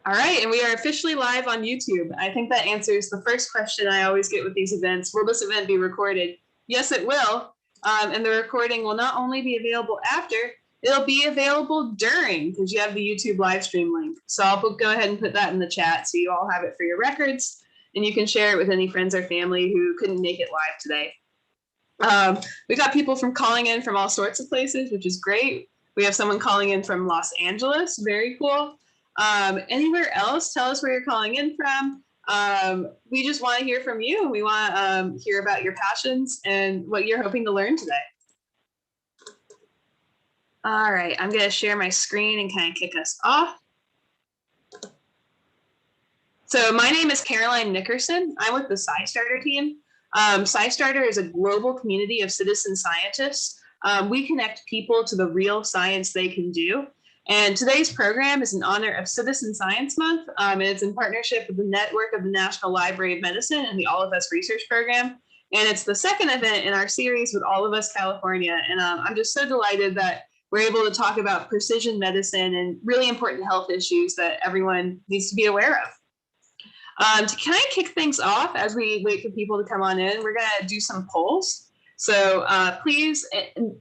All right, and we are officially live on YouTube. I think that answers the first question I always get with these events. Will this event be recorded? Yes, it will. And the recording will not only be available after, it'll be available during, because you have the YouTube live stream link. So I'll go ahead and put that in the chat so you all have it for your records, and you can share it with any friends or family who couldn't make it live today. We got people calling in from all sorts of places, which is great. We have someone calling in from Los Angeles, very cool. Anywhere else, tell us where you're calling in from. We just want to hear from you. We want to hear about your passions and what you're hoping to learn today. All right, I'm going to share my screen and kind of kick us off. So my name is Caroline Nickerson. I'm with the Scistarter Team. Scistarter is a global community of citizen scientists. We connect people to the real science they can do. And today's program is in honor of Citizen Science Month. And it's in partnership with the network of the National Library of Medicine and the All of Us Research Program. And it's the second event in our series with All of Us California. And I'm just so delighted that we're able to talk about precision medicine and really important health issues that everyone needs to be aware of. To kind of kick things off as we wait for people to come on in, we're going to do some polls. So please,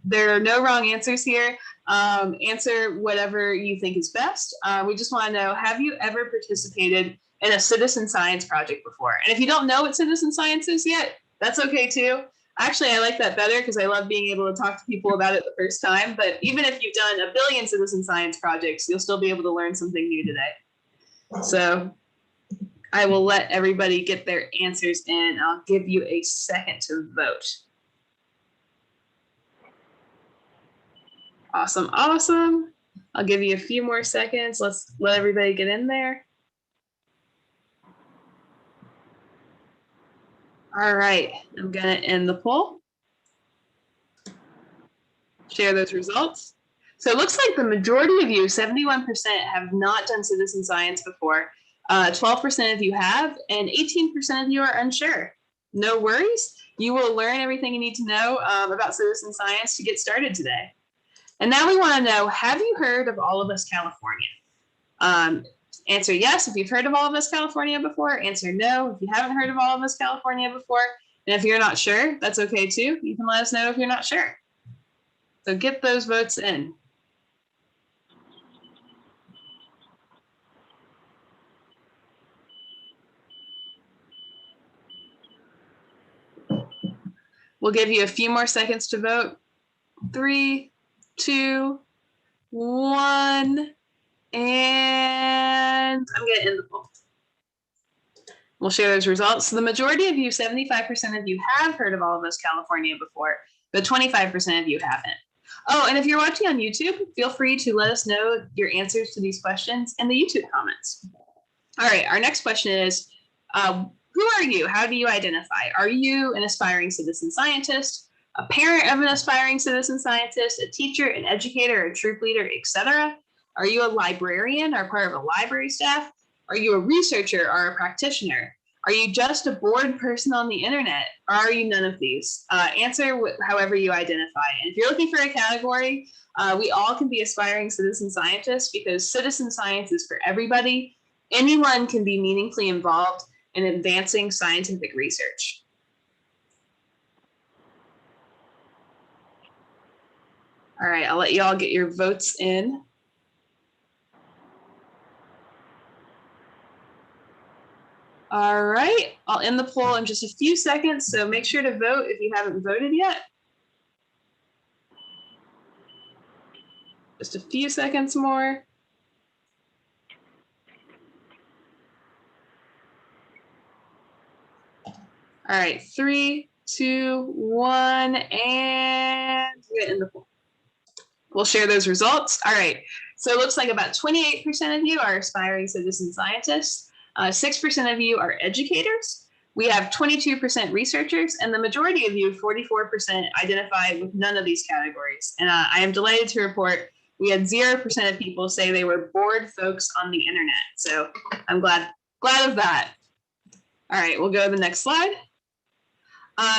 there are no wrong answers here. Answer whatever you think is best. We just want to know, have you ever participated in a citizen science project before? And if you don't know what citizen science is yet, that's okay too. Actually, I like that better because I love being able to talk to people about it the first time. But even if you've done a billion citizen science projects, you'll still be able to learn something new today. So I will let everybody get their answers in. I'll give you a second to vote. Awesome, awesome. I'll give you a few more seconds. Let's let everybody get in there. All right, I'm gonna end the poll. Share those results. So it looks like the majority of you, 71%, have not done citizen science before. 12% of you have, and 18% of you are unsure. No worries. You will learn everything you need to know about citizen science to get started today. And now we want to know, have you heard of All of Us California? Answer yes if you've heard of All of Us California before. Answer no if you haven't heard of All of Us California before. And if you're not sure, that's okay too. You can let us know if you're not sure. So get those votes in. We'll give you a few more seconds to vote. 3, 2, 1, and I'm going to end the poll. We'll share those results. So the majority of you, 75% of you, have heard of All of Us California before, but 25% of you haven't. Oh, and if you're watching on YouTube, feel free to let us know your answers to these questions in the YouTube comments. All right, our next question is, who are you? How do you identify? Are you an aspiring citizen scientist, a parent of an aspiring citizen scientist, a teacher, an educator, a troop leader, etc.? Are you a librarian or part of a library staff? Are you a researcher or a practitioner? Are you just a bored person on the internet? Or are you none of these? Answer however you identify. And if you're looking for a category, we all can be aspiring citizen scientists because citizen science is for everybody. Anyone can be meaningfully involved in advancing scientific research. All right, I'll let you all get your votes in. All right, I'll end the poll in just a few seconds, so make sure to vote if you haven't voted yet. Just a few seconds more. All right, 3, 2, 1, and we're in the poll. We'll share those results. All right, so it looks like about 28% of you are aspiring citizen scientists. 6% of you are educators. We have 22% researchers, and the majority of you, 44%, identify with none of these categories. And I am delighted to report we had 0% of people say they were bored folks on the internet. So I'm glad of that. All right, we'll go to the next slide.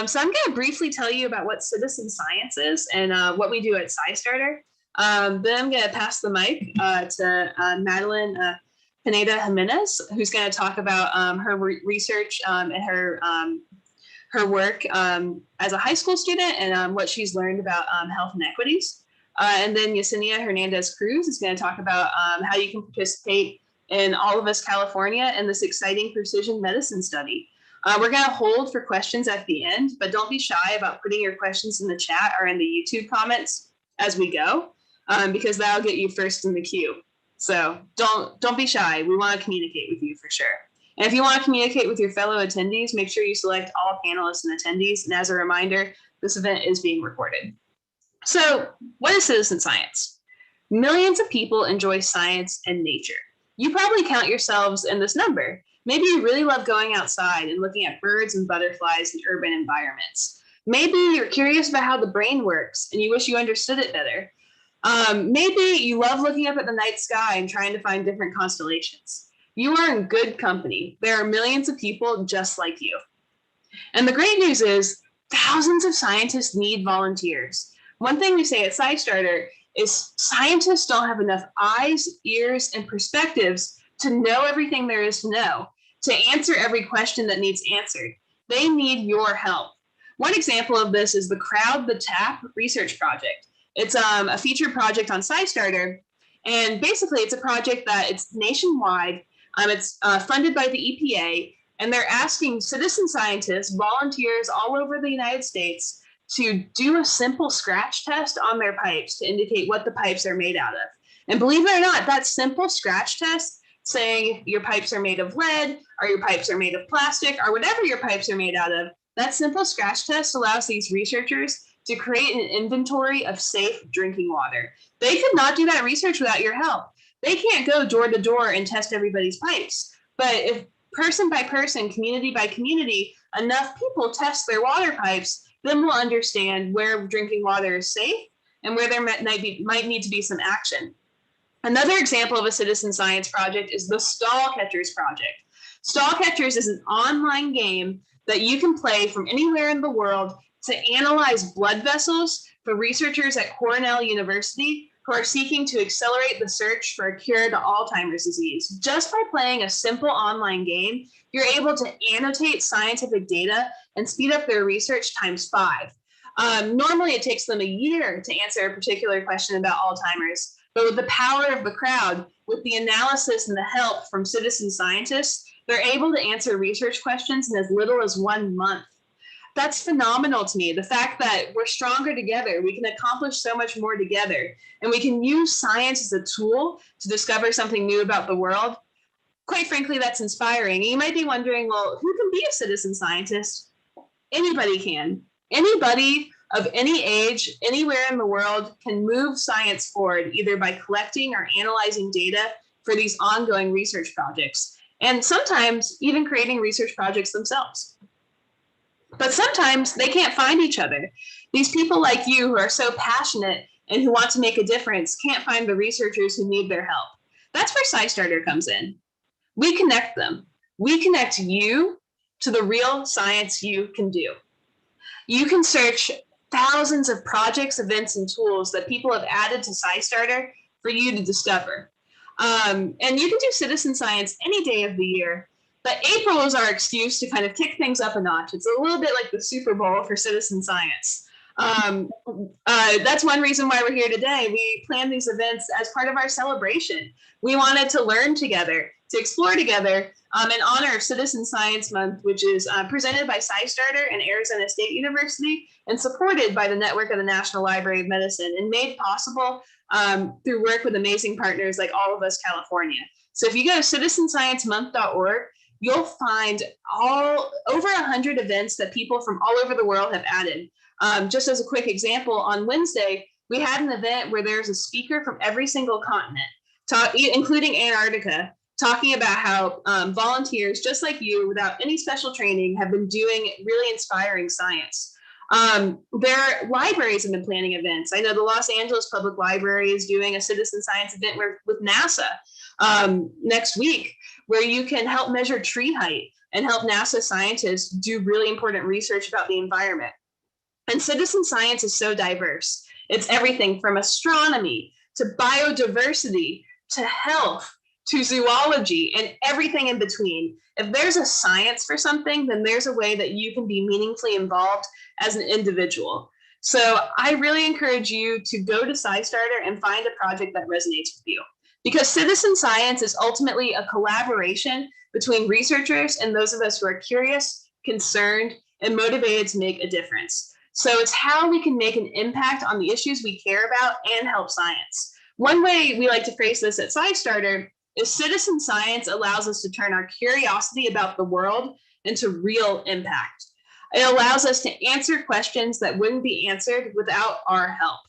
So I'm going to briefly tell you about what citizen science is and what we do at Scistarter. Then I'm going to pass the mic to Madeline Pineda Jimenez, who's going to talk about her research and her work as a high school student and what she's learned about health inequities. And then Yesenia Hernandez Cruz is going to talk about how you can participate in All of Us California and this exciting precision medicine study. We're going to hold for questions at the end, but don't be shy about putting your questions in the chat or in the YouTube comments as we go, because that'll get you first in the queue. So don't be shy. We want to communicate with you for sure. And if you want to communicate with your fellow attendees, make sure you select all panelists and attendees. And as a reminder, this event is being recorded. So what is citizen science? Millions of people enjoy science and nature. You probably count yourselves in this number. Maybe you really love going outside and looking at birds and butterflies in urban environments. Maybe you're curious about how the brain works and you wish you understood it better. Maybe you love looking up at the night sky and trying to find different constellations. You are in good company. There are millions of people just like you. And the great news is thousands of scientists need volunteers. One thing we say at Scistarter is scientists don't have enough eyes, ears, and perspectives to know everything there is to know, to answer every question that needs answered. They need your help. One example of this is the Crowd the Tap research project. It's a featured project on Scistarter, and basically it's a project that it's nationwide. It's funded by the EPA, and they're asking citizen scientists, volunteers all over the United States to do a simple scratch test on their pipes to indicate what the pipes are made out of. And believe it or not, that simple scratch test saying your pipes are made of lead or your pipes are made of plastic or whatever your pipes are made out of, that simple scratch test allows these researchers to create an inventory of safe drinking water. They could not do that research without your help. They can't go door to door and test everybody's pipes. But if person by person, community by community, enough people test their water pipes, then we'll understand where drinking water is safe and where there might need to be some action. Another example of a citizen science project is the Stall Catchers project. Stall Catchers is an online game that you can play from anywhere in the world to analyze blood vessels for researchers at Cornell University who are seeking to accelerate the search for a cure to Alzheimer's disease. Just by playing a simple online game, you're able to annotate scientific data and speed up their research ×5. Normally, it takes them a year to answer a particular question about Alzheimer's, but with the power of the crowd, with the analysis and the help from citizen scientists, they're able to answer research questions in as little as 1 month. That's phenomenal to me. The fact that we're stronger together, we can accomplish so much more together, and we can use science as a tool to discover something new about the world. Quite frankly, that's inspiring. And you might be wondering, well, who can be a citizen scientist? Anybody can. Anybody of any age, anywhere in the world can move science forward, either by collecting or analyzing data for these ongoing research projects, and sometimes even creating research projects themselves. But sometimes they can't find each other. These people like you who are so passionate and who want to make a difference can't find the researchers who need their help. That's where Scistarter comes in. We connect them. We connect you to the real science you can do. You can search thousands of projects, events, and tools that people have added to Scistarter for you to discover. And you can do citizen science any day of the year. But April is our excuse to kind of kick things up a notch. It's a little bit like the Super Bowl for citizen science. That's one reason why we're here today. We planned these events as part of our celebration. We wanted to learn together, to explore together in honor of Citizen Science Month, which is presented by Scistarter and Arizona State University and supported by the network of the National Library of Medicine and made possible through work with amazing partners like All of Us California. So if you go to citizensciencemonth.org, you'll find over 100 events that people from all over the world have added. Just as a quick example, on Wednesday, we had an event where there's a speaker from every single continent, including Antarctica, talking about how volunteers just like you, without any special training, have been doing really inspiring science. Their libraries have been planning events. I know the Los Angeles Public Library is doing a citizen science event with NASA next week, where you can help measure tree height and help NASA scientists do really important research about the environment. And citizen science is so diverse. It's everything from astronomy to biodiversity to health to zoology and everything in between. If there's a science for something, then there's a way that you can be meaningfully involved as an individual. So I really encourage you to go to Scistarter and find a project that resonates with you. Because citizen science is ultimately a collaboration between researchers and those of us who are curious, concerned, and motivated to make a difference. So it's how we can make an impact on the issues we care about and help science. One way we like to phrase this at Scistarter is citizen science allows us to turn our curiosity about the world into real impact. It allows us to answer questions that wouldn't be answered without our help.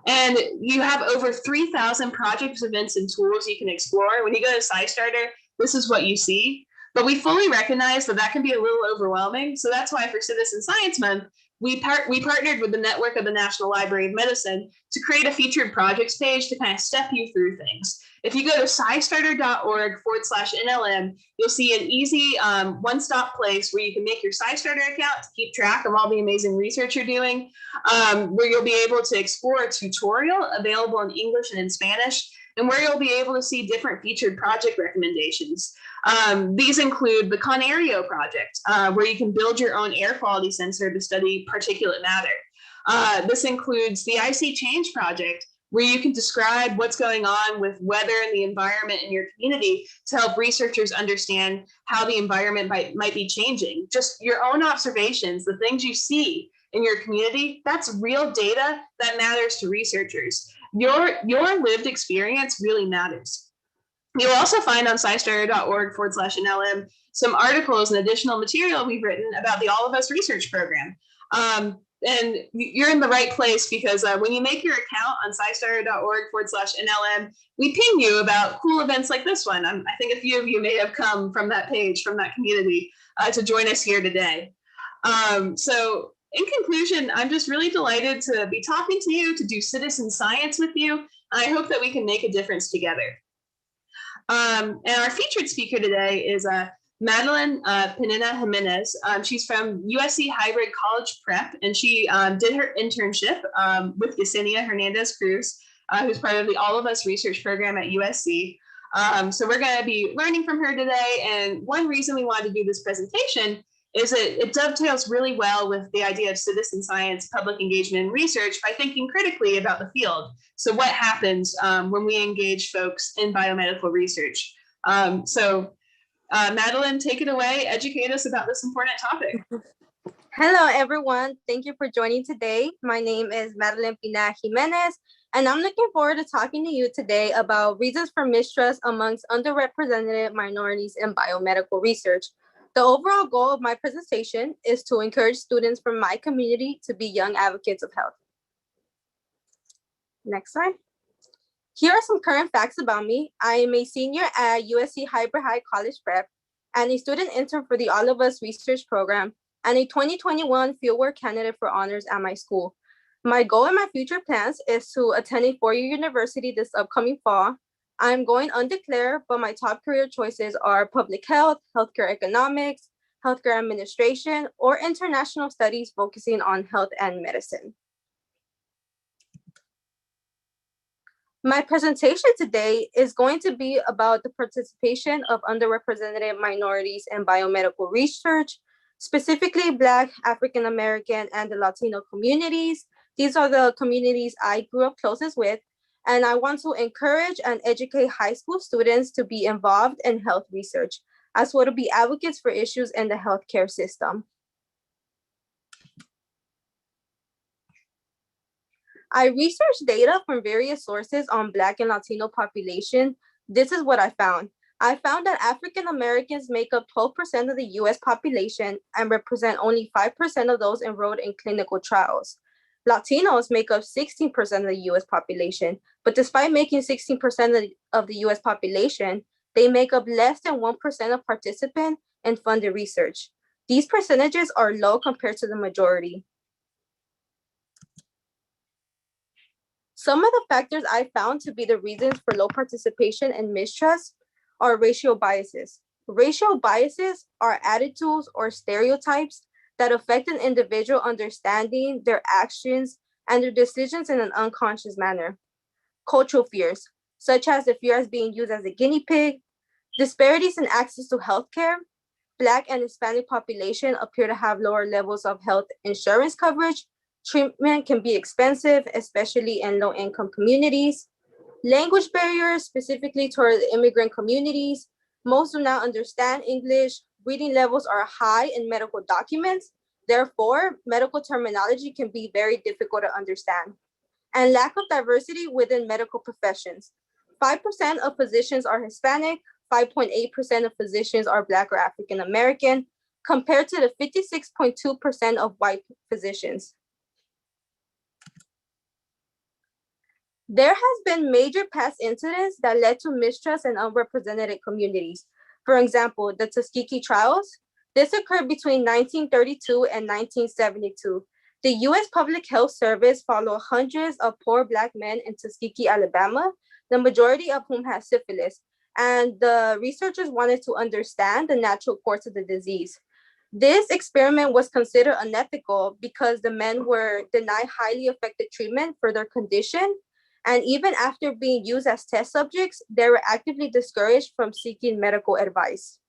And you have over 3,000 projects, events, and tools you can explore. When you go to Scistarter, this is what you see. But we fully recognize that that can be a little overwhelming. So that's why for Citizen Science Month, we partnered with the network of the National Library of Medicine to create a featured projects page to kind of step you through things. If you go to scistarter.org/NLM, you'll see an easy one-stop place where you can make your Scistarter account to keep track of all the amazing research you're doing, where you'll be able to explore a tutorial available in English and in Spanish, and where you'll be able to see different featured project recommendations. These include the Conario project, where you can build your own air quality sensor to study particulate matter. This includes the IC Change project, where you can describe what's going on with weather and the environment in your community to help researchers understand how the environment might be changing. Just your own observations, the things you see in your community, that's real data that matters to researchers. Your lived experience really matters. You'll also find on scistarter.org/NLM some articles and additional material we've written about the All of Us research program. And you're in the right place because when you make your account on scistarter.org/NLM, we ping you about cool events like this one. I think a few of you may have come from that page, from that community, to join us here today. So in conclusion, I'm just really delighted to be talking to you, to do citizen science with you. And I hope that we can make a difference together. And our featured speaker today is Madeline Pinina Jimenez. She's from USC Hybrid College Prep, and she did her internship with Yesenia Hernandez Cruz, who's part of the All of Us research program at USC. So we're going to be learning from her today. And one reason we wanted to do this presentation is it dovetails really well with the idea of citizen science, public engagement, and research by thinking critically about the field. So what happens when we engage folks in biomedical research? Madeline, take it away. Educate us about this important topic. Hello, everyone. Thank you for joining today. My name is Madeline Pina Jimenez, and I'm looking forward to talking to you today about reasons for mistrust amongst underrepresented minorities in biomedical research. The overall goal of my presentation is to encourage students from my community to be young advocates of health. Next slide. Here are some current facts about me. I am a senior at USC Hybrid College Prep and a student intern for the All of Us research program and a 2021 fieldwork candidate for honors at my school. My goal and my future plans is to attend a four-year university this upcoming fall. I'm going undeclared, but my top career choices are public health, healthcare economics, healthcare administration, or international studies focusing on health and medicine. My presentation today is going to be about the participation of underrepresented minorities in biomedical research, specifically Black, African American, and the Latino communities. These are the communities I grew up closest with, and I want to encourage and educate high school students to be involved in health research, as well to be advocates for issues in the healthcare system. I researched data from various sources on Black and Latino population. This is what I found. I found that African Americans make up 12% of the US population and represent only 5% of those enrolled in clinical trials. Latinos make up 16% of the US population, but despite making 16% of the US population, they make up less than 1% of participants in funded research. These percentages are low compared to the majority. Some of the factors I found to be the reasons for low participation and mistrust are racial biases. Racial biases are attitudes or stereotypes that affect an individual understanding their actions and their decisions in an unconscious manner. Cultural fears. such as the fear as being used as a guinea pig, disparities in access to healthcare. Black and Hispanic population appear to have lower levels of health insurance coverage. Treatment can be expensive, especially in low-income communities. Language barriers, specifically toward immigrant communities. Most do not understand English. Reading levels are high in medical documents. Therefore, medical terminology can be very difficult to understand. And lack of diversity within medical professions. 5% of physicians are Hispanic, 5.8% of physicians are Black or African American, compared to the 56.2% of white physicians. There has been major past incidents that led to mistrust in unrepresented communities. For example, the Tuskegee trials. This occurred between 1932 and 1972. The U.S. Public Health Service followed hundreds of poor Black men in Tuskegee, Alabama, the majority of whom had syphilis. And the researchers wanted to understand the natural course of the disease. This experiment was considered unethical because the men were denied highly effective treatment for their condition. And even after being used as test subjects, they were actively discouraged from seeking medical advice.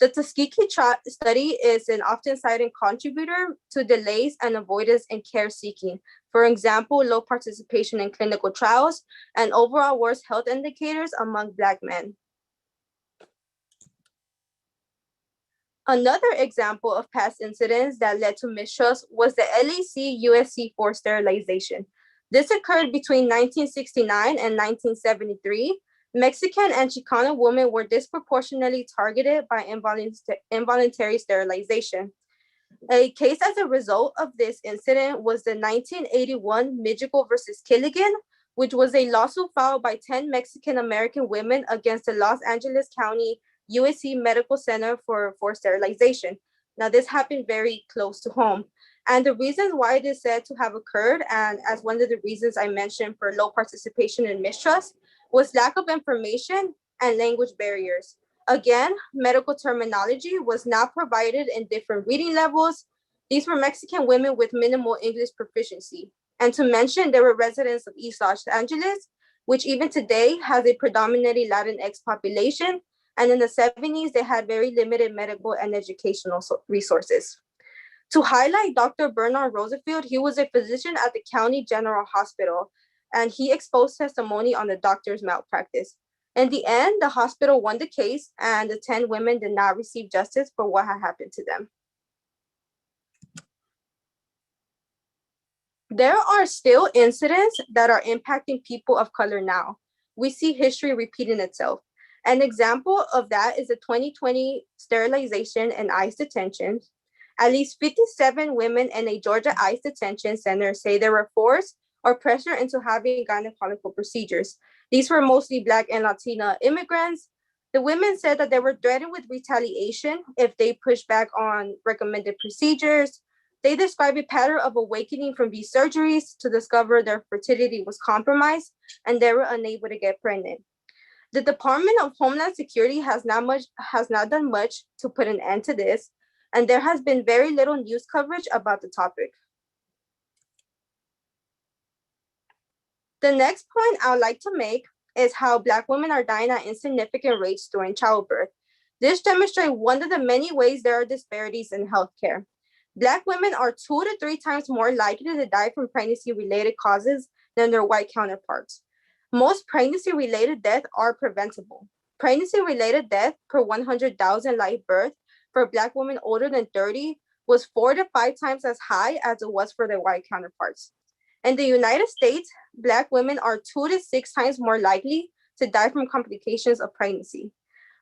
The Tuskegee study is an often cited contributor to delays and avoidance in care seeking. For example, low participation in clinical trials and overall worse health indicators among Black men. Another example of past incidents that led to mistrust was the LAUSC USC forced sterilization. This occurred between 1969 and 1973. Mexican and Chicano women were disproportionately targeted by involuntary sterilization. A case as a result of this incident was the 1981 Midgigal versus Killigan, which was a lawsuit filed by 10 Mexican American women against the Los Angeles County USC Medical Center for sterilization. Now, this happened very close to home. And the reasons why it is said to have occurred, and as one of the reasons I mentioned for low participation and mistrust, was lack of information and language barriers. Again, medical terminology was not provided in different reading levels. These were Mexican women with minimal English proficiency. And to mention, they were residents of East Los Angeles, which even today has a predominantly Latinx population. And in the 70s, they had very limited medical and educational resources. To highlight Dr. Bernard Rosenfield, he was a physician at the County General Hospital, and he exposed testimony on the doctor's malpractice. In the end, the hospital won the case, and the 10 women did not receive justice for what had happened to them. There are still incidents that are impacting people of color now. We see history repeating itself. An example of that is the 2020 sterilization and ICE detentions. At least 57 women in a Georgia ICE detention center say they were forced or pressured into having gynecological procedures. These were mostly Black and Latina immigrants. The women said that they were threatened with retaliation if they pushed back on recommended procedures. They described a pattern of awakening from these surgeries to discover their fertility was compromised and they were unable to get pregnant. The Department of Homeland Security has not done much to put an end to this, and there has been very little news coverage about the topic. The next point I would like to make is how Black women are dying at insignificant rates during childbirth. This demonstrates one of the many ways there are disparities in healthcare. Black women are 2 to 3 times more likely to die from pregnancy-related causes than their white counterparts. Most pregnancy-related deaths are preventable. Pregnancy-related death per 100,000 live births for Black women older than 30 was 4 to 5 times as high as it was for their white counterparts. In the United States, Black women are 2 to 6 times more likely to die from complications of pregnancy.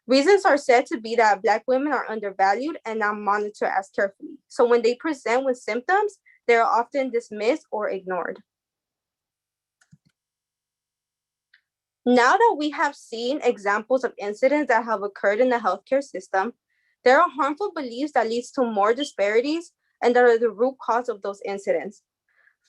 Reasons are said to be that Black women are undervalued and not monitored as carefully. So when they present with symptoms, they are often dismissed or ignored. Now that we have seen examples of incidents that have occurred in the healthcare system, there are harmful beliefs that leads to more disparities and that are the root cause of those incidents.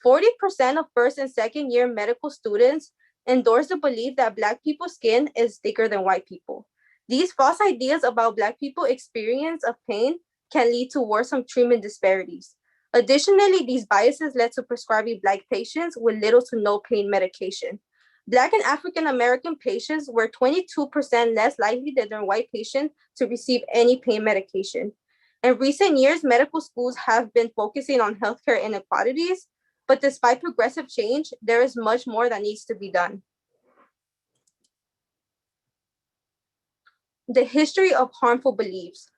40% of first and second year medical students endorse the belief that Black people's skin is thicker than white people. These false ideas about Black people's experience of pain can lead to worrisome treatment disparities. Additionally, these biases led to prescribing Black patients with little to no pain medication. Black and African American patients were 22% less likely than their white patients to receive any pain medication. In recent years, medical schools have been focusing on healthcare inequalities, but despite progressive change, there is much more that needs to be done. The history of harmful beliefs.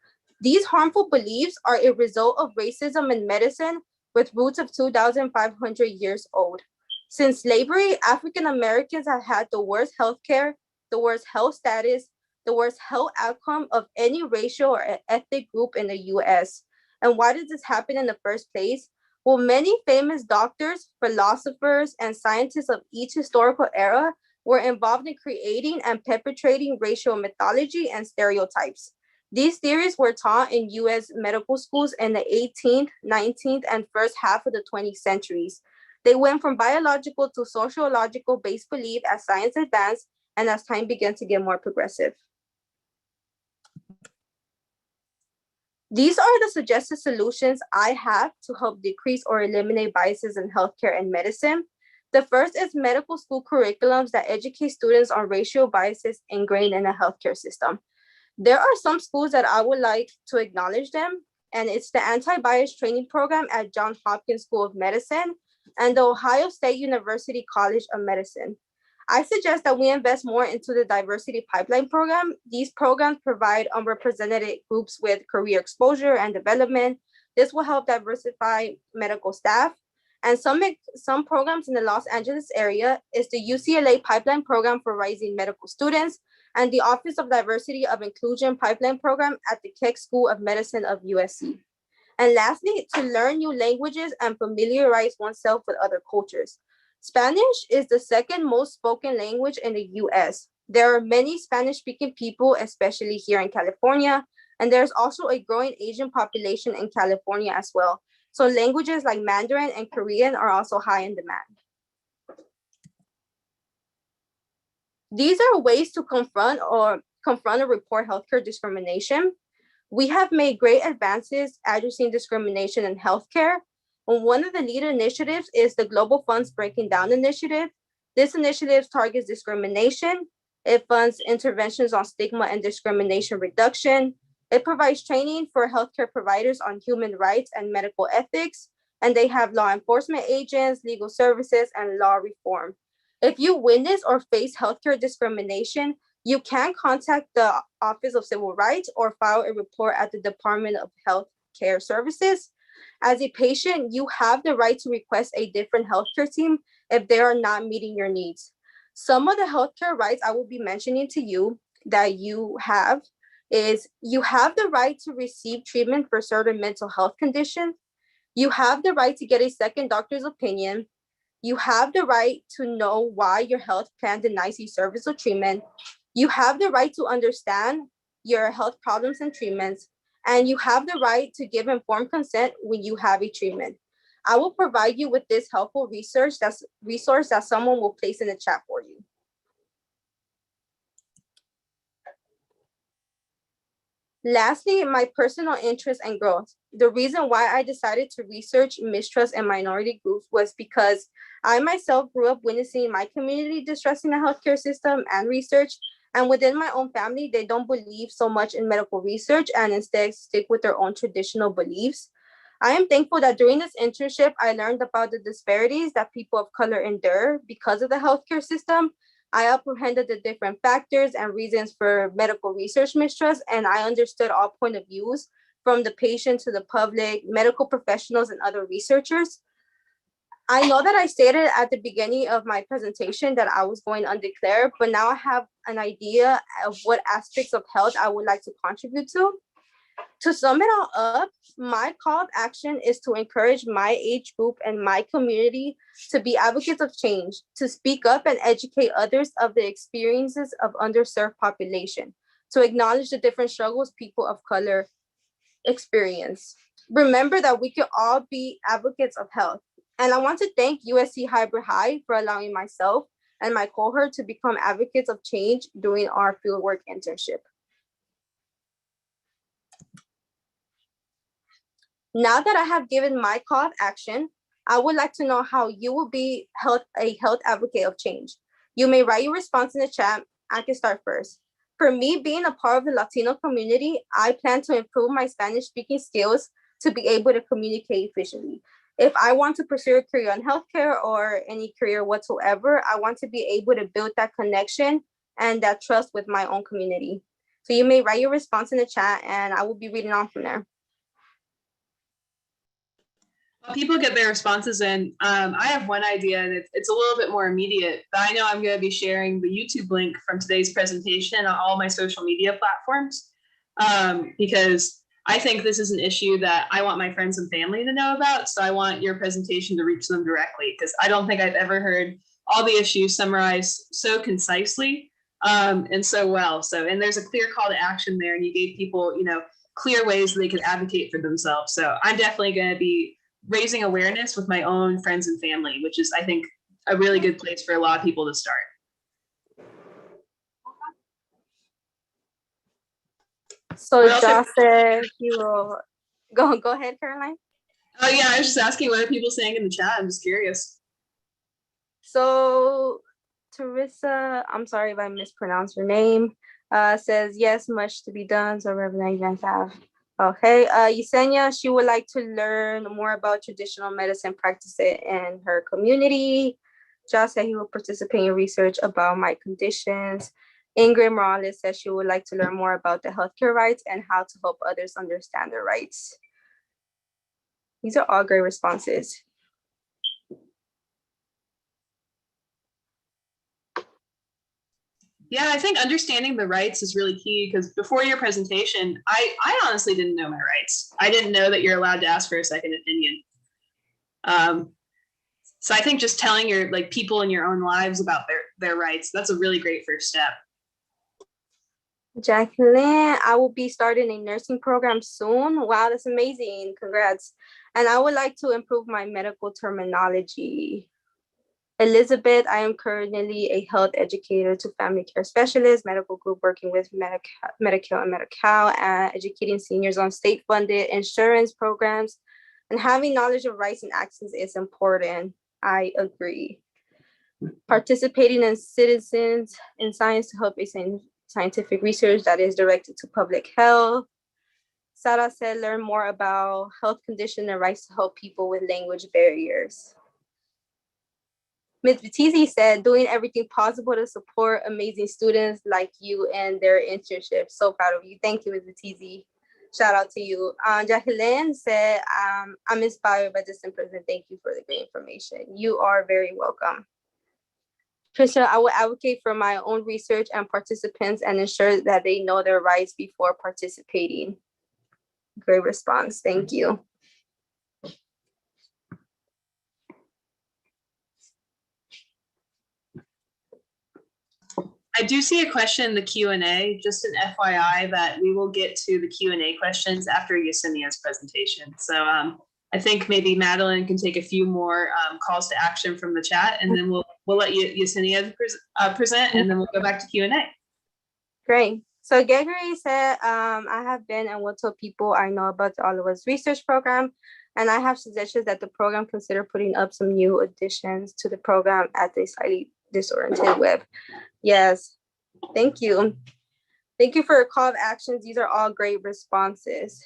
These harmful beliefs are a result of racism in medicine with roots of 2,500 years old. Since slavery, African Americans have had the worst healthcare, the worst health status, the worst health outcome of any racial or ethnic group in the US. And why did this happen in the first place? Well, many famous doctors, philosophers, and scientists of each historical era were involved in creating and perpetrating racial mythology and stereotypes. These theories were taught in US medical schools in the 18th, 19th, and first half of the 20th centuries. They went from biological to sociological based belief as science advanced and as time began to get more progressive. These are the suggested solutions I have to help decrease or eliminate biases in healthcare and medicine. The first is medical school curriculums that educate students on racial biases ingrained in the healthcare system. There are some schools that I would like to acknowledge them, and it's the Anti-Bias Training Program at Johns Hopkins School of Medicine and the Ohio State University College of Medicine. I suggest that we invest more into the Diversity Pipeline Program. These programs provide underrepresented groups with career exposure and development. This will help diversify medical staff. And some programs in the Los Angeles area is the UCLA Pipeline Program for Rising Medical Students and the Office of Diversity of Inclusion Pipeline Program at the Keck School of Medicine of USC. And lastly, to learn new languages and familiarize oneself with other cultures. Spanish is the second most spoken language in the US. There are many Spanish-speaking people, especially here in California, and there's also a growing Asian population in California as well. So languages like Mandarin and Korean are also high in demand. These are ways to confront or report healthcare discrimination. We have made great advances addressing discrimination in healthcare. One of the lead initiatives is the Global Funds Breaking Down Initiative. This initiative targets discrimination. It funds interventions on stigma and discrimination reduction. It provides training for healthcare providers on human rights and medical ethics. And they have law enforcement agents, legal services, and law reform. If you witness or face healthcare discrimination, you can contact the Office of Civil Rights or file a report at the Department of Health Care Services. As a patient, you have the right to request a different healthcare team if they are not meeting your needs. Some of the healthcare rights I will be mentioning to you that you have is you have the right to receive treatment for certain mental health conditions. You have the right to get a second doctor's opinion. You have the right to know why your health plan denies you service or treatment. You have the right to understand your health problems and treatments, and you have the right to give informed consent when you have a treatment. I will provide you with this helpful resource that someone will place in the chat for you. Lastly, my personal interest and growth. The reason why I decided to research mistrust in minority groups was because I myself grew up witnessing my community distrusting the healthcare system and research. And within my own family, they don't believe so much in medical research and instead stick with their own traditional beliefs. I am thankful that during this internship, I learned about the disparities that people of color endure because of the healthcare system. I apprehended the different factors and reasons for medical research mistrust, and I understood all point of views from the patient to the public, medical professionals, and other researchers. I know that I stated at the beginning of my presentation that I was going undeclared, but now I have an idea of what aspects of health I would like to contribute to. To sum it all up, my call of action is to encourage my age group and my community to be advocates of change, to speak up and educate others of the experiences of underserved population, to acknowledge the different struggles people of color experience. Remember that we can all be advocates of health. And I want to thank USC Hybrid High for allowing myself and my cohort to become advocates of change during our fieldwork internship. Now that I have given my call of action, I would like to know how you will be a health advocate of change. You may write your response in the chat. I can start first. For me, being a part of the Latino community, I plan to improve my Spanish speaking skills to be able to communicate efficiently. If I want to pursue a career in healthcare or any career whatsoever, I want to be able to build that connection and that trust with my own community. So you may write your response in the chat and I will be reading on from there. People get their responses in. I have one idea, and it's a little bit more immediate. But I know I'm going to be sharing the YouTube link from today's presentation on all my social media platforms, because I think this is an issue that I want my friends and family to know about. So I want your presentation to reach them directly, because I don't think I've ever heard all the issues summarized so concisely and so well. And there's a clear call to action there, and you gave people, clear ways they could advocate for themselves. So I'm definitely going to be raising awareness with my own friends and family, which is, I think, a really good place for a lot of people to start. So Josh said you will go ahead, Caroline. Oh yeah, I was just asking what are people saying in the chat. I'm just curious. So Teresa, I'm sorry if I mispronounced your name, says yes, much to be done. So Reverend you guys have. Okay, Yesenia, she would like to learn more about traditional medicine practices in her community. Josh said he will participate in research about my conditions. Ingrid Morales says she would like to learn more about the healthcare rights and how to help others understand their rights. These are all great responses. Yeah, I think understanding the rights is really key, because before your presentation, I honestly didn't know my rights. I didn't know that you're allowed to ask for a second opinion. So I think just telling your people in your own lives about their rights, that's a really great first step. Jacqueline, I will be starting a nursing program soon. Wow, that's amazing. Congrats. And I would like to improve my medical terminology. Elizabeth, I am currently a health educator to family care specialist, medical group working with Medi-Cal and Medi-Cal, and educating seniors on state-funded insurance programs. And having knowledge of rights and access is important. I agree. Participating in citizens in science to help scientific research that is directed to public health. Sarah said, learn more about health condition and rights to help people with language barriers. Ms. Battizi said, doing everything possible to support amazing students like you and their internship. So proud of you. Thank you, Ms. Battizi. Shout out to you. Jacqueline said, I'm inspired by this in-person. Thank you for the great information. You are very welcome. Trisha, I will advocate for my own research and participants and ensure that they know their rights before participating. Great response. Thank you. I do see a question in the Q&A, just an FYI that we will get to the Q&A questions after Yesenia's presentation. So I think maybe Madeline can take a few more calls to action from the chat, and then we'll let Yesenia present, and then we'll go back to Q&A. Great. So Gregory said, I have been and will tell people I know about the All of Us research program, and I have suggestions that the program consider putting up some new additions to the program at the slightly disoriented web. Yes, thank you. Thank you for your call to actions. These are all great responses.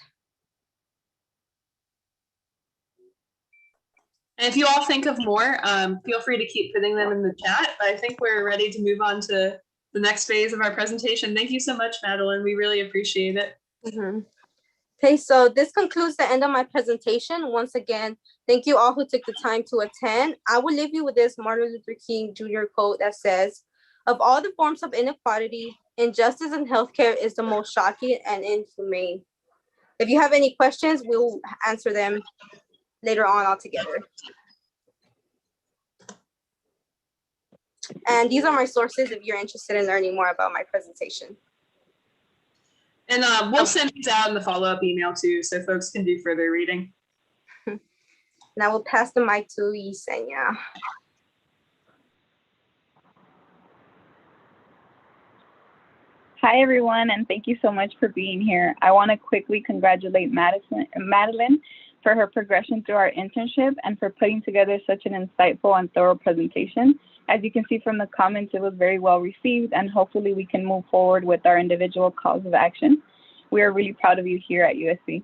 And if you all think of more, feel free to keep putting them in the chat. But I think we're ready to move on to the next phase of our presentation. Thank you so much, Madeline. We really appreciate it. Mm-hmm. Okay, so this concludes the end of my presentation. Once again, thank you all who took the time to attend. I will leave you with this Martin Luther King Jr. quote that says, of all the forms of inequality, injustice in healthcare is the most shocking and inhumane. If you have any questions, we'll answer them later on altogether. And these are my sources if you're interested in learning more about my presentation. And we'll send these out in the follow-up email too, so folks can do further reading. And I will pass the mic to Yesenia. Hi, everyone, and thank you so much for being here. I want to quickly congratulate Madeline for her progression through our internship and for putting together such an insightful and thorough presentation. As you can see from the comments, it was very well received, and hopefully we can move forward with our individual calls of action. We are really proud of you here at USC.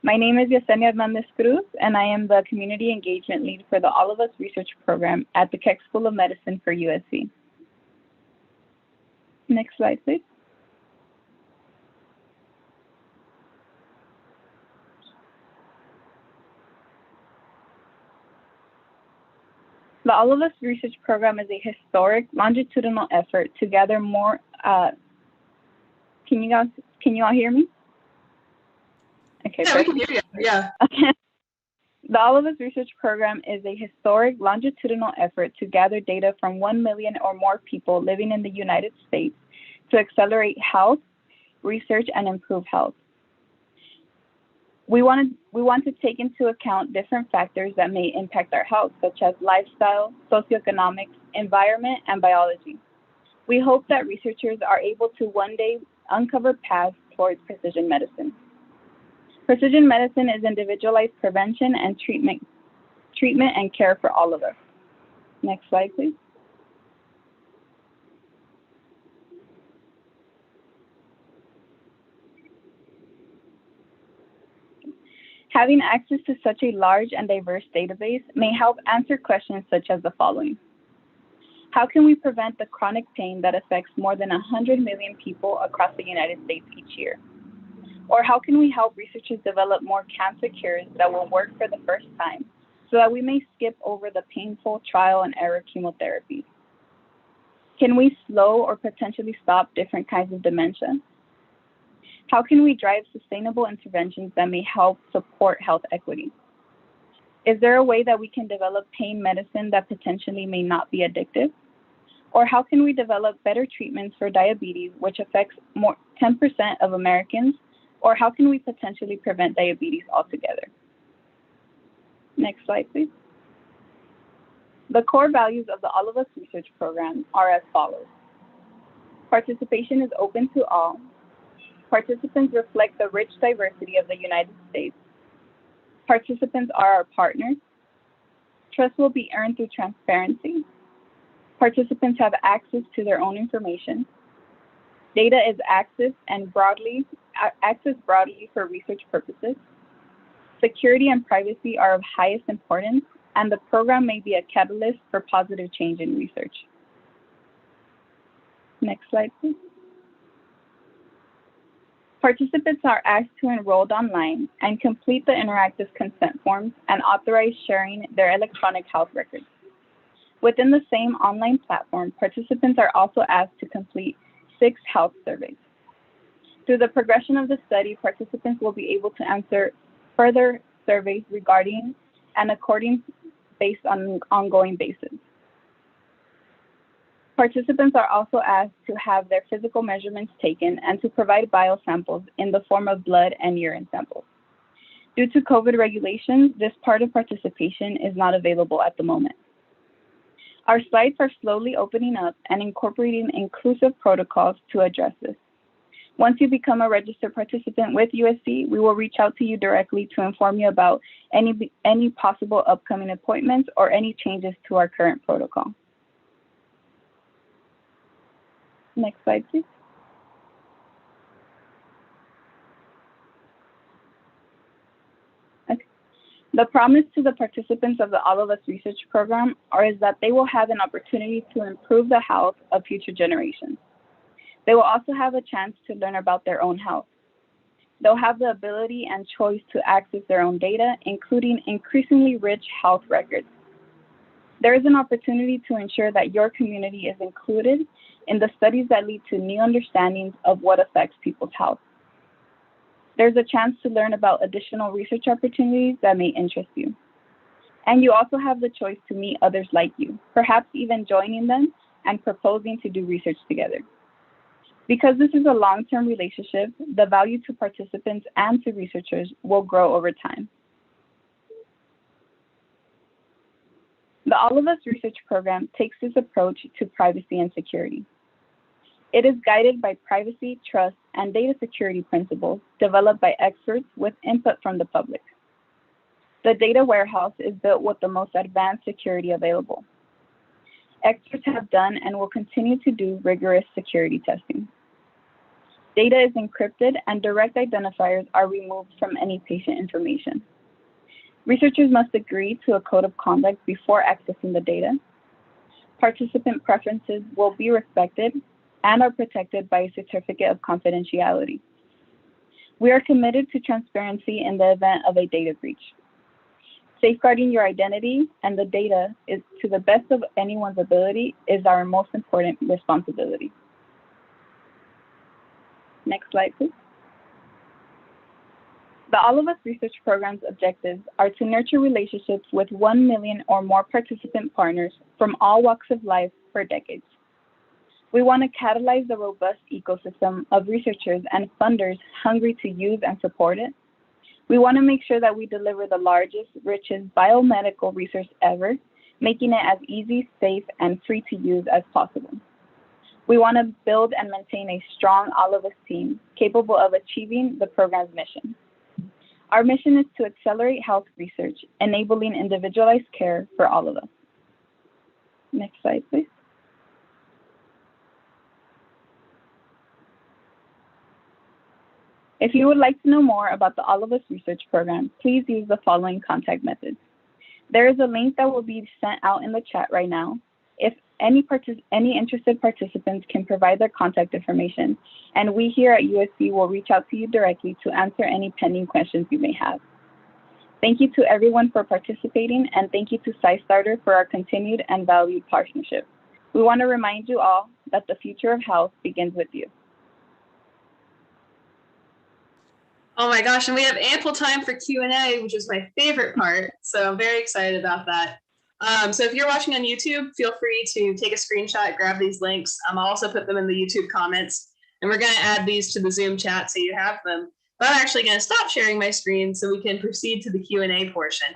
My name is Yesenia Hernandez Cruz, and I am the Community Engagement Lead for the All of Us Research Program at the Keck School of Medicine for USC. Next slide, please. The All of Us Research Program is a historic longitudinal effort to gather more, can you all hear me? Okay, yeah, perfect. we can hear you. Yeah. Okay. The All of Us Research Program is a historic longitudinal effort to gather data from 1 million or more people living in the United States to accelerate health, research, and improve health. We want to take into account different factors that may impact our health, such as lifestyle, socioeconomics, environment, and biology. We hope that researchers are able to one day uncover paths towards precision medicine. Precision medicine is individualized prevention and treatment and care for all of us. Next slide, please. Having access to such a large and diverse database may help answer questions such as the following. How can we prevent the chronic pain that affects more than 100 million people across the United States each year? Or how can we help researchers develop more cancer cures that will work for the first time so that we may skip over the painful trial and error chemotherapy? Can we slow or potentially stop different kinds of dementia? How can we drive sustainable interventions that may help support health equity? Is there a way that we can develop pain medicine that potentially may not be addictive? Or how can we develop better treatments for diabetes, which affects 10% of Americans? Or how can we potentially prevent diabetes altogether? Next slide, please. The core values of the All of Us Research Program are as follows. Participation is open to all. Participants reflect the rich diversity of the United States. Participants are our partners. Trust will be earned through transparency. Participants have access to their own information. Data is accessed broadly for research purposes. Security and privacy are of highest importance, and the program may be a catalyst for positive change in research. Next slide, please. Participants are asked to enroll online and complete the interactive consent forms and authorize sharing their electronic health records. Within the same online platform, participants are also asked to complete 6 health surveys. Through the progression of the study, participants will be able to answer further surveys regarding and according based on an ongoing basis. Participants are also asked to have their physical measurements taken and to provide biosamples in the form of blood and urine samples. Due to COVID regulations, this part of participation is not available at the moment. Our sites are slowly opening up and incorporating inclusive protocols to address this. Once you become a registered participant with USC, we will reach out to you directly to inform you about any possible upcoming appointments or any changes to our current protocol. Next slide, please. Okay. The promise to the participants of the All of Us Research Program is that they will have an opportunity to improve the health of future generations. They will also have a chance to learn about their own health. They'll have the ability and choice to access their own data, including increasingly rich health records. There is an opportunity to ensure that your community is included in the studies that lead to new understandings of what affects people's health. There's a chance to learn about additional research opportunities that may interest you. And you also have the choice to meet others like you, perhaps even joining them and proposing to do research together. Because this is a long-term relationship, the value to participants and to researchers will grow over time. The All of Us Research Program takes this approach to privacy and security. It is guided by privacy, trust, and data security principles developed by experts with input from the public. The data warehouse is built with the most advanced security available. Experts have done and will continue to do rigorous security testing. Data is encrypted and direct identifiers are removed from any patient information. Researchers must agree to a code of conduct before accessing the data. Participant preferences will be respected and are protected by a certificate of confidentiality. We are committed to transparency in the event of a data breach. Safeguarding your identity and the data is to the best of anyone's ability is our most important responsibility. Next slide, please. The All of Us research program's objectives are to nurture relationships with 1 million or more participant partners from all walks of life for decades. We want to catalyze the robust ecosystem of researchers and funders hungry to use and support it. We want to make sure that we deliver the largest, richest biomedical research ever, making it as easy, safe, and free to use as possible. We want to build and maintain a strong All of Us team capable of achieving the program's mission. Our mission is to accelerate health research, enabling individualized care for all of us. Next slide, please. If you would like to know more about the All of Us research program, please use the following contact methods. There is a link that will be sent out in the chat right now. If any interested participants can provide their contact information, and we here at USC will reach out to you directly to answer any pending questions you may have. Thank you to everyone for participating, and thank you to Scistarter for our continued and valued partnership. We want to remind you all that the future of health begins with you. Oh my gosh, and we have ample time for Q&A, which is my favorite part. So I'm very excited about that. So if you're watching on YouTube, feel free to take a screenshot, grab these links. I'll also put them in the YouTube comments, and we're going to add these to the Zoom chat so you have them. But I'm actually going to stop sharing my screen so we can proceed to the Q&A portion.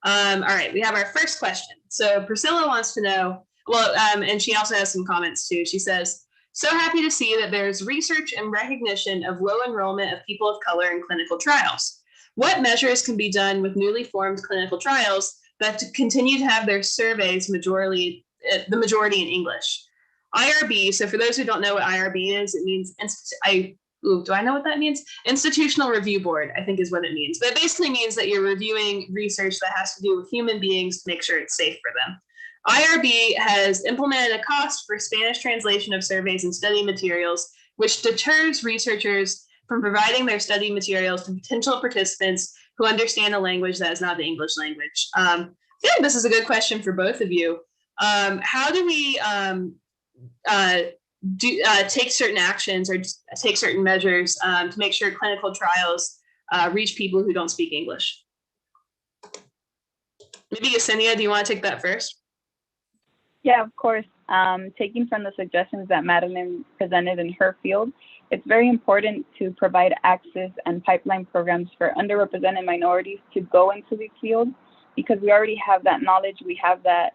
All right, we have our first question. So Priscilla wants to know, well, and she also has some comments too. She says, so happy to see that there's research and recognition of low enrollment of people of color in clinical trials. What measures can be done with newly formed clinical trials that to continue to have their surveys the majority in English? IRB, so for those who don't know what IRB is, it means, do I know what that means? Institutional Review Board, I think is what it means. But it basically means that you're reviewing research that has to do with human beings to make sure it's safe for them. IRB has implemented a cost for Spanish translation of surveys and study materials, which deters researchers from providing their study materials to potential participants who understand a language that is not the English language. I feel like this is a good question for both of you. How do we take certain actions or take certain measures to make sure clinical trials reach people who don't speak English? Maybe Yesenia, do you want to take that first? Yeah, of course. Taking from the suggestions that Madeline presented in her field, it's very important to provide access and pipeline programs for underrepresented minorities to go into these fields, because we already have that knowledge, we have that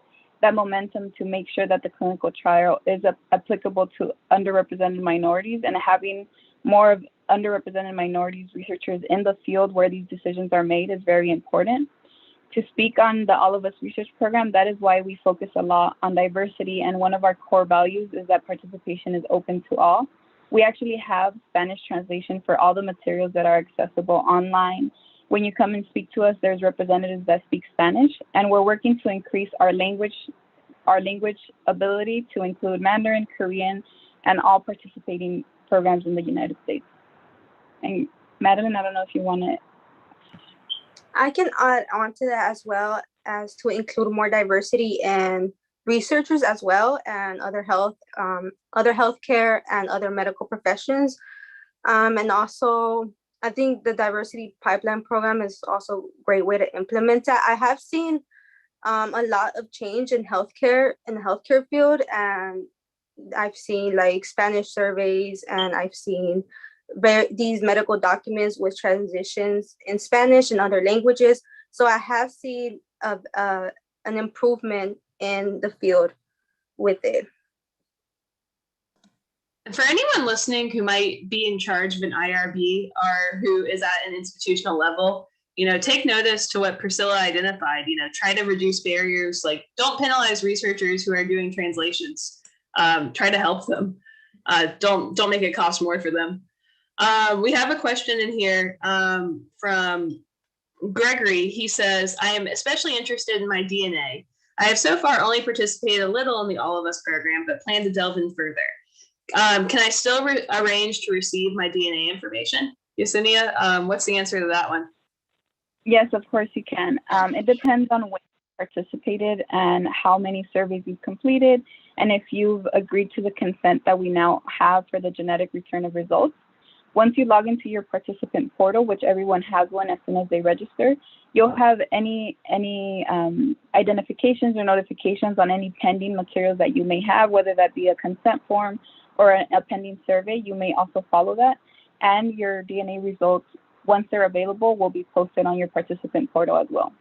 momentum to make sure that the clinical trial is applicable to underrepresented minorities, and having more of underrepresented minorities researchers in the field where these decisions are made is very important. To speak on the All of Us research program, that is why we focus a lot on diversity, and one of our core values is that participation is open to all. We actually have Spanish translation for all the materials that are accessible online. When you come and speak to us, there's representatives that speak Spanish, and we're working to increase our language ability to include Mandarin, Korean, and all participating programs in the United States. And Madeline, I don't know if you want to. I can add on to that as well, as to include more diversity in researchers as well, and other healthcare and other medical professions. And also, I think the diversity pipeline program is also a great way to implement that. I have seen a lot of change in the healthcare field, and I've seen like Spanish surveys, and I've seen these medical documents with transitions in Spanish and other languages. So I have seen an improvement in the field with it. For anyone listening who might be in charge of an IRB or who is at an institutional level, take notice to what Priscilla identified. Try to reduce barriers. Like, don't penalize researchers who are doing translations. Try to help them. Don't make it cost more for them. We have a question in here from Gregory. He says, I am especially interested in my DNA. I have so far only participated a little in the All of Us program, but plan to delve in further. Can I still arrange to receive my DNA information? Yesenia, what's the answer to that one? Yes, of course you can. It depends on when you participated and how many surveys you've completed, and if you've agreed to the consent that we now have for the genetic return of results. Once you log into your participant portal, which everyone has one as soon as they register, you'll have any identifications or notifications on any pending materials that you may have, whether that be a consent form or a pending survey. You may also follow that, and your DNA results, once they're available, will be posted on your participant portal as well.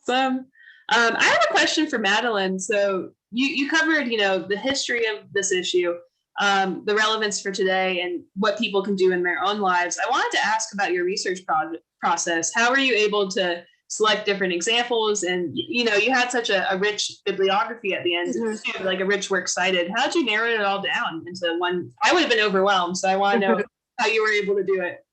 Awesome. I have a question for Madeline. So you covered, the history of this issue, the relevance for today, and what people can do in their own lives. I wanted to ask about your research process. How were you able to select different examples? And, you had such a rich bibliography at the end, too, like a rich works cited. How did you narrow it all down into one? I would have been overwhelmed, so I want to know how you were able to do it.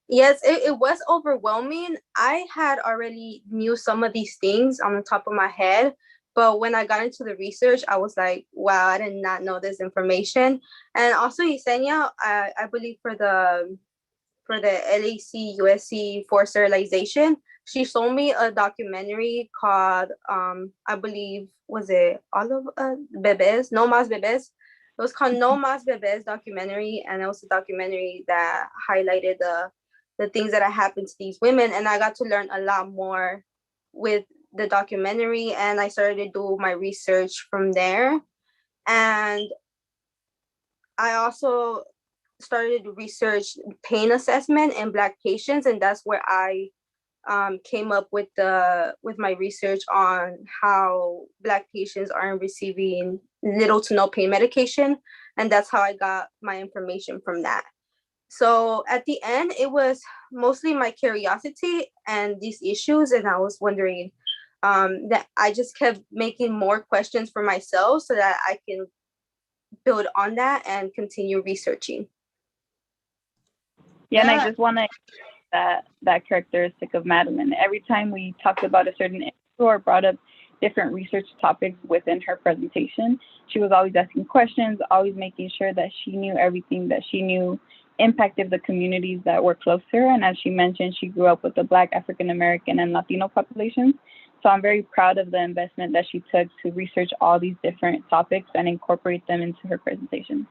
Yes, it was overwhelming. I had already knew some of these things on the top of my head, but when I got into the research, I was like, wow, I did not know this information. And also Yesenia, I believe for the LAC USC for sterilization, she showed me a documentary called, I believe, was it All of Bebés? No Más Bebés. It was called No Más Bebés documentary, and it was a documentary that highlighted the things that happened to these women, and I got to learn a lot more with the documentary, and I started to do my research from there. And I also started to research pain assessment in Black patients, and that's where I came up with my research on how Black patients aren't receiving little to no pain medication, and that's how I got my information from that. So at the end, it was mostly my curiosity and these issues, and I was wondering that I just kept making more questions for myself so that I can build on that and continue researching. Yeah, and I just want to that characteristic of Madeline. Every time we talked about a certain issue or brought up different research topics within her presentation, she was always asking questions, always making sure that she knew everything that she knew impacted the communities that were close to her. And as she mentioned, she grew up with the Black, African American, and Latino populations. So I'm very proud of the investment that she took to research all these different topics and incorporate them into her presentation.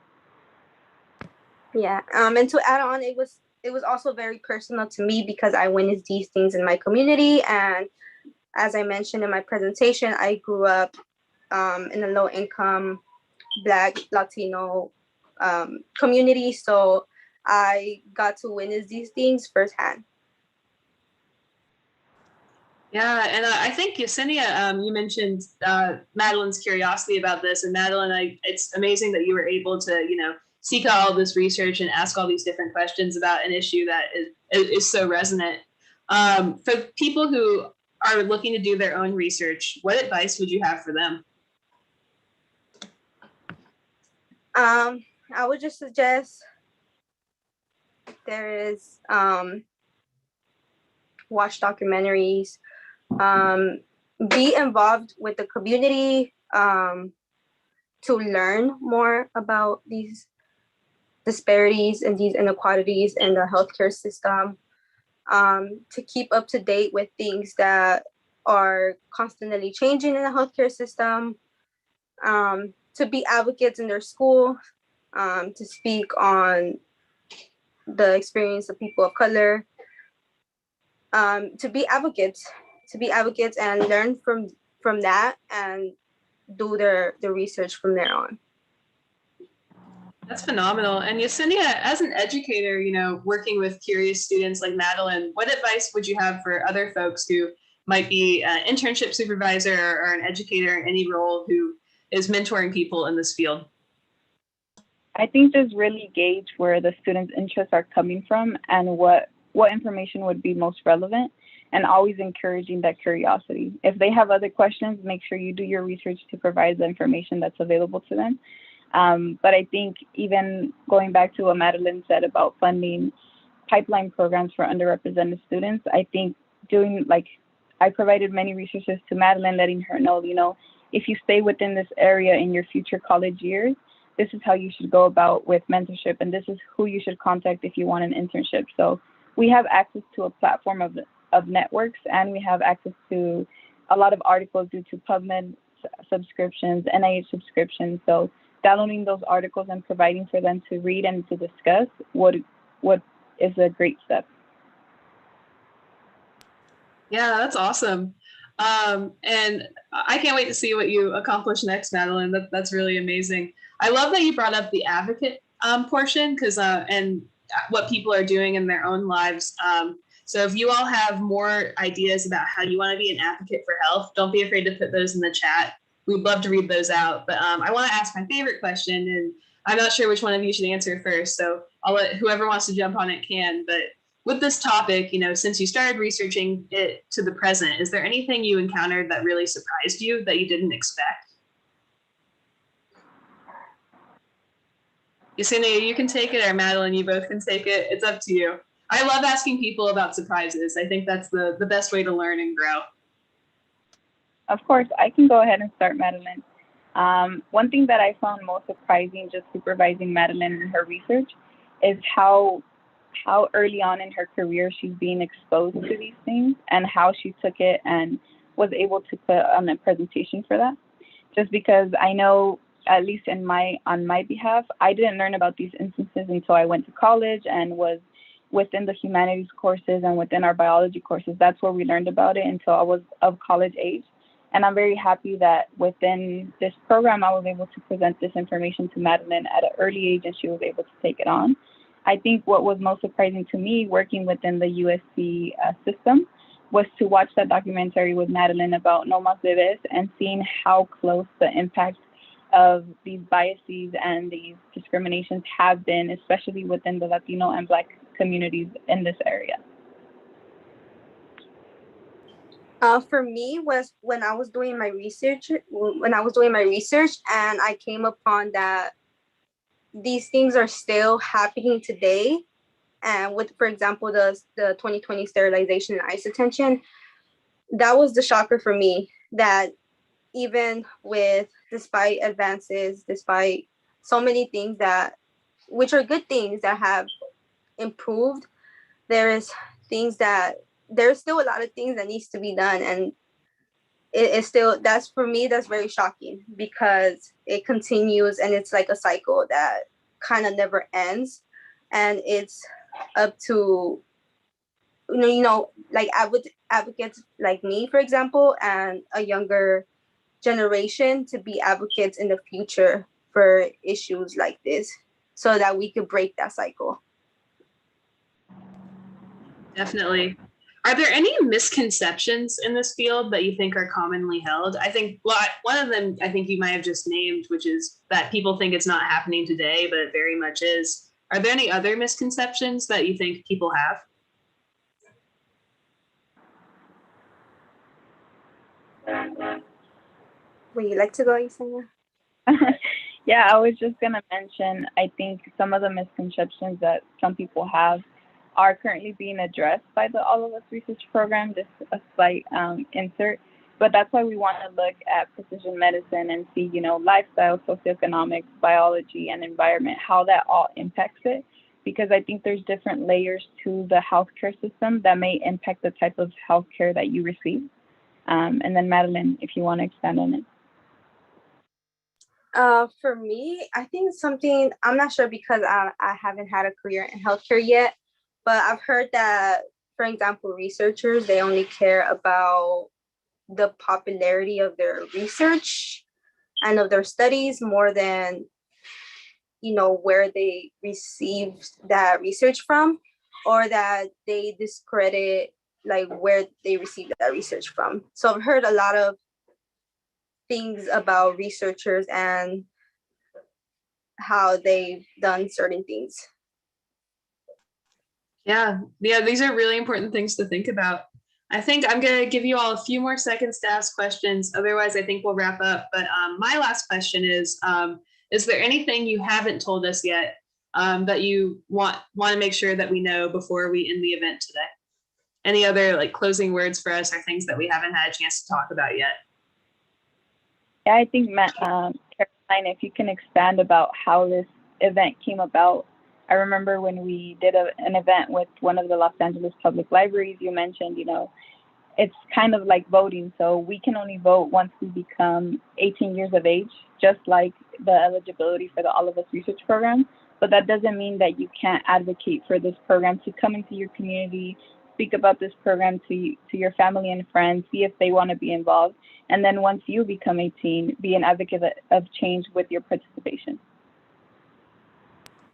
Yeah, and to add on, it was also very personal to me because I witnessed these things in my community. And as I mentioned in my presentation, I grew up in a low-income Black, Latino community. So I got to witness these things firsthand. Yeah, and I think Yesenia, you mentioned Madeline's curiosity about this, and Madeline, it's amazing that you were able to, seek out all this research and ask all these different questions about an issue that is so resonant. For people who are looking to do their own research, what advice would you have for them? I would just suggest there is watch documentaries, be involved with the community to learn more about these disparities and these inequalities in the healthcare system, to keep up to date with things that are constantly changing in the healthcare system, to be advocates in their school, to speak on the experience of people of color, to be advocates and learn from that and do their research from there on. That's phenomenal. And Yesenia, as an educator, working with curious students like Madeline, what advice would you have for other folks who might be an internship supervisor or an educator in any role who is mentoring people in this field? I think just really gauge where the students' interests are coming from and what what information would be most relevant, and always encouraging that curiosity. If they have other questions, make sure you do your research to provide the information that's available to them. But I think even going back to what Madeline said about funding pipeline programs for underrepresented students, I think I provided many resources to Madeline, letting her know, if you stay within this area in your future college years, this is how you should go about with mentorship, and this is who you should contact if you want an internship. So we have access to a platform of networks, and we have access to a lot of articles due to PubMed subscriptions, NIH subscriptions. So downloading those articles and providing for them to read and to discuss what is a great step. Yeah, that's awesome. And I can't wait to see what you accomplish next, Madeline. That's really amazing. I love that you brought up the advocate portion, because and what people are doing in their own lives. So if you all have more ideas about how you want to be an advocate for health, don't be afraid to put those in the chat. We'd love to read those out. But I want to ask my favorite question, and I'm not sure which one of you should answer first. So I'll let whoever wants to jump on it can. But with this topic, since you started researching it to the present, is there anything you encountered that really surprised you that you didn't expect? Yesenia, you can take it, or Madeline, you both can take it. It's up to you. I love asking people about surprises. I think that's the best way to learn and grow. Of course, I can go ahead and start, Madeline. One thing that I found most surprising just supervising Madeline in her research is how early on in her career she's being exposed to these things, and how she took it and was able to put on a presentation for that. Just because I know, at least on my behalf, I didn't learn about these instances until I went to college and was within the humanities courses and within our biology courses. That's where we learned about it until I was of college age. And I'm very happy that within this program, I was able to present this information to Madeline at an early age, and she was able to take it on. I think what was most surprising to me working within the USC system was to watch that documentary with Madeline about No Mas Bebés and seeing how close the impact of these biases and these discriminations have been, especially within the Latino and Black communities in this area. For me was when I was doing my research, and I came upon that these things are still happening today. And with, for example, the 2020 sterilization and ICE detention, that was the shocker for me, that even despite advances, despite so many things which are good things that have improved, there's still a lot of things that needs to be done. And it's still, that's very shocking, because it continues, and it's like a cycle that kind of never ends. And it's up to, like advocates like me, for example, and a younger generation to be advocates in the future for issues like this, so that we could break that cycle. Definitely. Are there any misconceptions in this field that you think are commonly held? I think, well, one of them I think you might have just named, which is that people think it's not happening today, but it very much is. Are there any other misconceptions that you think people have? Would you like to go, Yesenia? Yeah, I was just going to mention, I think some of the misconceptions that some people have are currently being addressed by the All of Us research program, just a slight insert. But that's why we want to look at precision medicine and see, lifestyle, socioeconomics, biology, and environment, how that all impacts it. Because I think there's different layers to the healthcare system that may impact the type of healthcare that you receive. And then Madeline, if you want to expand on it. For me, I think something, I'm not sure, because I haven't had a career in healthcare yet, but I've heard that, for example, researchers, they only care about the popularity of their research and of their studies more than, where they received that research from, or that they discredit like where they received that research from. So I've heard a lot of things about researchers and how they've done certain things. Yeah, these are really important things to think about. I think I'm going to give you all a few more seconds to ask questions. Otherwise, I think we'll wrap up. But my last question is there anything you haven't told us yet that you want to make sure that we know before we end the event today? Any other like closing words for us or things that we haven't had a chance to talk about yet? Yeah, I think, Caroline, if you can expand about how this event came about. I remember when we did an event with one of the Los Angeles public libraries, you mentioned, it's kind of like voting. So we can only vote once we become 18 years of age, just like the eligibility for the All of Us research program. But that doesn't mean that you can't advocate for this program to come into your community, speak about this program to your family and friends, see if they want to be involved. And then once you become 18, be an advocate of change with your participation.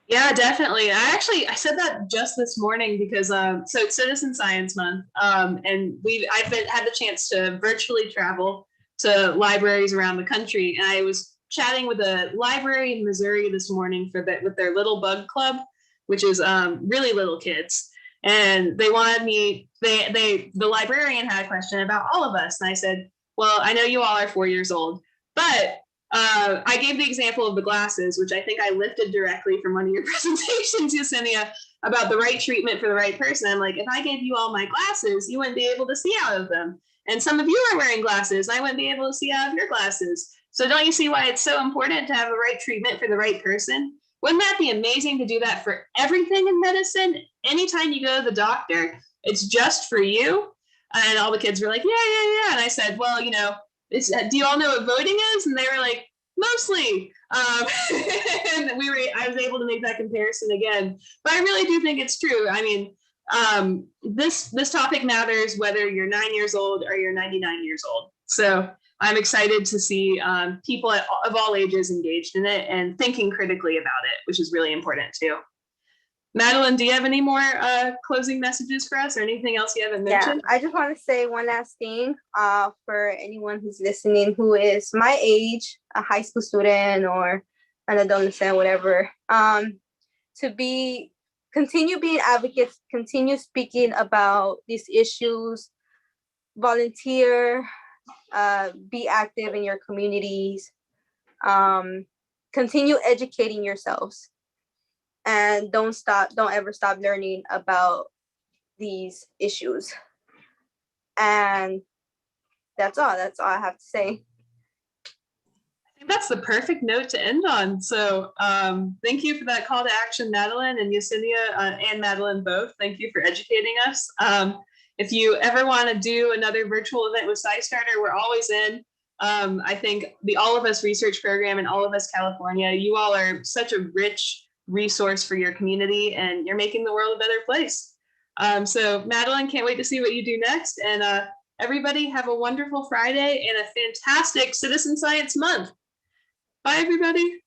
Yeah, definitely. I said that just this morning because so it's Citizen Science Month, and I've had the chance to virtually travel to libraries around the country, and I was chatting with a library in Missouri this morning with their Little Bug Club, which is really little kids, and they wanted me. The librarian had a question about all of us, and I said, "Well, I know you all are 4 years old, but." I gave the example of the glasses, which I think I lifted directly from one of your presentations, Yesenia, about the right treatment for the right person. I'm like, if I gave you all my glasses, you wouldn't be able to see out of them. And some of you are wearing glasses, I wouldn't be able to see out of your glasses. So don't you see why it's so important to have the right treatment for the right person? Wouldn't that be amazing to do that for everything in medicine? Anytime you go to the doctor, it's just for you. And all the kids were like, yeah. And I said, well, do you all know what voting is? And they were like, mostly. And I was able to make that comparison again. But I really do think it's true. I mean, this topic matters whether you're 9 years old or you're 99 years old. So I'm excited to see people of all ages engaged in it and thinking critically about it, which is really important too. Madeline, do you have any more closing messages for us or anything else you haven't mentioned? Yeah, I just want to say one last thing for anyone who's listening who is my age, a high school student or an adolescent, whatever, to continue being advocates, continue speaking about these issues, volunteer, be active in your communities, continue educating yourselves. And don't ever stop learning about these issues. And that's all I have to say. I think that's the perfect note to end on. So thank you for that call to action, Madeline, and Yesenia and Madeline both. Thank you for educating us. If you ever want to do another virtual event with Scistarter, we're always in. I think the All of Us research program in All of Us California, you all are such a rich resource for your community and you're making the world a better place. So Madeline, can't wait to see what you do next. And everybody have a wonderful Friday and a fantastic Citizen Science Month. Bye, everybody.